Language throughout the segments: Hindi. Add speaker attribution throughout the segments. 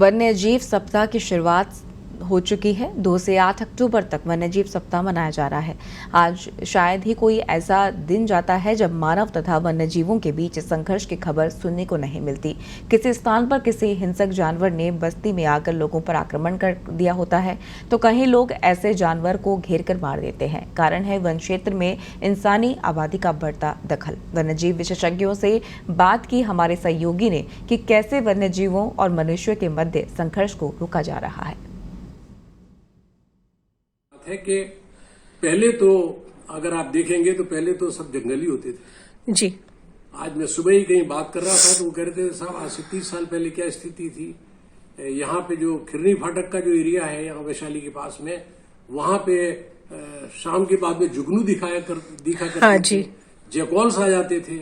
Speaker 1: वन्य जीव सप्ताह की शुरुआत हो चुकी है। 2 से 8 अक्टूबर तक वन्य जीव सप्ताह मनाया जा रहा है। आज शायद ही कोई ऐसा दिन जाता है जब मानव तथा वन्य जीवों के बीच संघर्ष की खबर सुनने को नहीं मिलती। किसी स्थान पर किसी हिंसक जानवर ने बस्ती में आकर लोगों पर आक्रमण कर दिया होता है, तो कहीं लोग ऐसे जानवर को घेर कर मार देते हैं। कारण है वन क्षेत्र में इंसानी आबादी का बढ़ता दखल। वन्य जीव विशेषज्ञों से बात की हमारे सहयोगी ने कि कैसे वन्य जीवों और मनुष्यों के मध्य संघर्ष को रोका जा रहा है।
Speaker 2: है कि पहले तो अगर आप देखेंगे तो पहले तो सब जंगल ही होते थे
Speaker 3: जी।
Speaker 2: आज मैं सुबह ही कहीं बात कर रहा था तो वो कह रहे थे साहब आज से 30 साल पहले क्या स्थिति थी। यहाँ पे जो खिरनी फाटक का जो एरिया है यहाँ वैशाली के पास में, वहां पे शाम के बाद में जुगनू दिखा करते
Speaker 3: हाँ जी।
Speaker 2: जैकॉल्स आ जाते थे।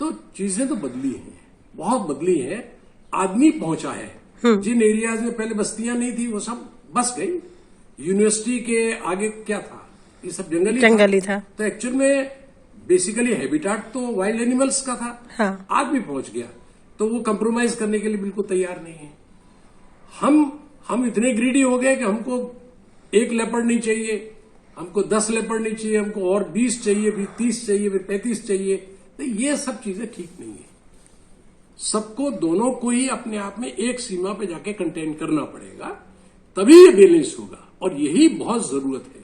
Speaker 2: तो चीजें तो बदली हैं, बहुत बदली हैं। आदमी पहुंचा है। जिन एरियाज में पहले बस्तियां नहीं थी वो सब बस गई। यूनिवर्सिटी के आगे क्या था, ये सब जंगल ही था। तो एक्चुअल में बेसिकली हैबिटेट तो वाइल्ड एनिमल्स का था।
Speaker 3: हाँ।
Speaker 2: आदमी पहुंच गया तो वो कंप्रोमाइज करने के लिए बिल्कुल तैयार नहीं है। हम इतने ग्रीडी हो गए कि हमको 1 लेपर्ड नहीं चाहिए, हमको 10 लेपर्ड नहीं चाहिए, हमको और 20 चाहिए, फिर 30 चाहिए, फिर 35 चाहिए। तो ये सब चीजें ठीक नहीं है। सबको दोनों को ही अपने आप में एक सीमा पे जाके कंटेन करना पड़ेगा, तभी ये बैलेंस होगा। और यही बहुत जरूरत है।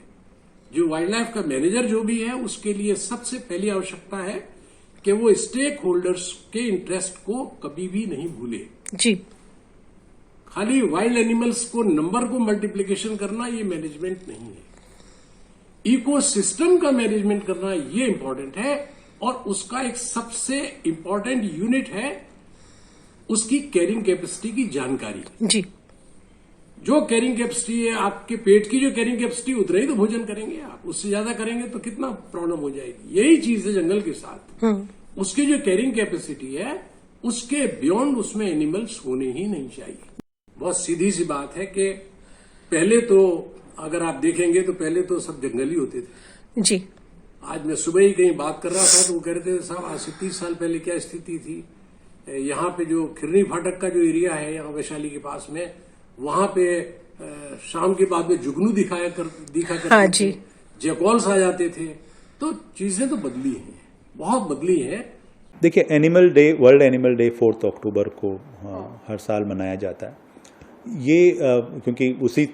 Speaker 2: जो वाइल्ड लाइफ का मैनेजर जो भी है उसके लिए सबसे पहली आवश्यकता है कि वो स्टेक होल्डर्स के इंटरेस्ट को कभी भी नहीं भूले।
Speaker 3: जी।
Speaker 2: खाली वाइल्ड एनिमल्स को नंबर को मल्टीप्लिकेशन करना ये मैनेजमेंट नहीं है। इकोसिस्टम का मैनेजमेंट करना ये इंपॉर्टेंट है। और उसका एक सबसे इंपॉर्टेंट यूनिट है उसकी कैरिंग कैपेसिटी की जानकारी।
Speaker 3: जी।
Speaker 2: जो कैरिंग कैपेसिटी है आपके पेट की, जो कैरिंग कैपेसिटी उतना ही तो भोजन करेंगे आप। उससे ज्यादा करेंगे तो कितना प्रॉब्लम हो जाएगी। यही चीज है जंगल के साथ। उसकी जो कैरिंग कैपेसिटी है उसके बियॉन्ड उसमें एनिमल्स होने ही नहीं चाहिए। बहुत सीधी सी बात है कि पहले तो अगर आप देखेंगे तो पहले तो सब जंगल ही होते थे।
Speaker 3: जी।
Speaker 2: आज मैं सुबह ही कहीं बात कर रहा था तो वो कह रहे थे साहब आज से 30 साल पहले क्या स्थिति थी। यहाँ पे जो खिरनी फाटक का जो एरिया है यहाँ वैशाली के पास में, वहां पे शाम के बाद में जुगनू दिखा करते
Speaker 3: हाँ जी।
Speaker 2: जैकॉल्स आ जाते थे। तो चीजें तो बदली हैं, बहुत बदली हैं।
Speaker 4: देखिए, animal day, world animal day 4 अक्टूबर को हर साल मनाया जाता है। ये क्योंकि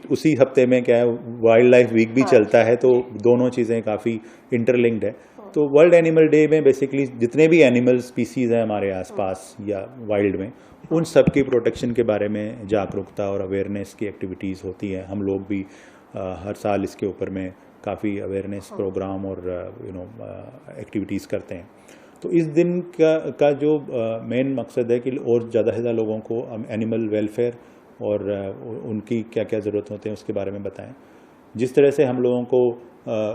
Speaker 4: उसी हफ्ते में क्या है वाइल्ड लाइफ वीक भी चलता है, तो दोनों चीज़ें काफ़ी इंटरलिंक्ड है। तो वर्ल्ड एनिमल डे में बेसिकली जितने भी एनिमल स्पीसीज़ हैं हमारे आसपास या वाइल्ड में, उन सब की प्रोटेक्शन के बारे में जागरूकता और अवेयरनेस की एक्टिविटीज़ होती हैं। हम लोग भी हर साल इसके ऊपर में काफ़ी अवेयरनेस प्रोग्राम और एक्टिविटीज़ करते हैं। तो इस दिन का जो मेन मकसद है कि और ज़्यादा से ज़्यादा लोगों को एनिमल वेलफेयर और उनकी क्या क्या ज़रूरत होते हैं उसके बारे में बताएं। जिस तरह से हम लोगों को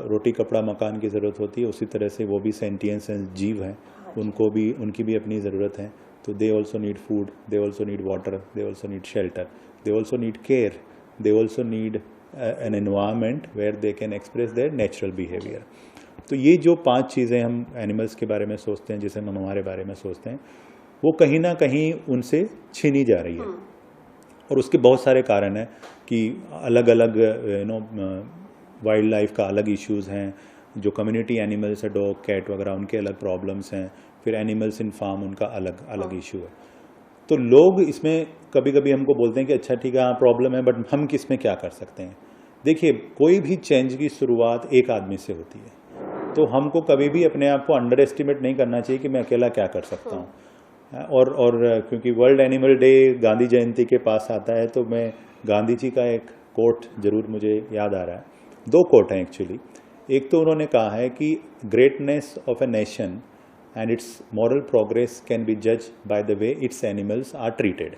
Speaker 4: रोटी कपड़ा मकान की ज़रूरत होती है, उसी तरह से वो भी सेंटियंस जीव हैं, उनकी भी अपनी ज़रूरत है। तो they also need food, they also need water, they also need shelter, they also need care, they also need an environment where they can express their natural behaviour. तो ये जो 5 चीज़ें हम एनिमल्स के बारे में सोचते हैं, जिसे हम हमारे बारे में सोचते हैं, वो कहीं ना कहीं उनसे छीनी जा रही है। और उसके बहुत सारे कारण हैं कि अलग अलग वाइल्ड लाइफ का अलग इश्यूज़ हैं। जो कम्युनिटी एनिमल्स है, डॉग कैट वगैरह, उनके अलग प्रॉब्लम्स हैं। फिर एनिमल्स इन फार्म, उनका अलग इशू है। तो लोग इसमें कभी कभी हमको बोलते हैं कि अच्छा ठीक है, हाँ प्रॉब्लम है, बट हम किस में क्या कर सकते हैं। देखिए, कोई भी चेंज की शुरुआत एक आदमी से होती है। तो हमको कभी भी अपने आप को अंडर एस्टिमेट नहीं करना चाहिए कि मैं अकेला क्या कर सकता हूँ। और क्योंकि वर्ल्ड एनिमल डे गांधी जयंती के पास आता है, तो मैं गांधी जी का एक कोट जरूर मुझे याद आ रहा है। 2 कोट हैं एक्चुअली। एक तो उन्होंने कहा है कि greatness of a nation and its moral progress can be जज by the way its animals are treated.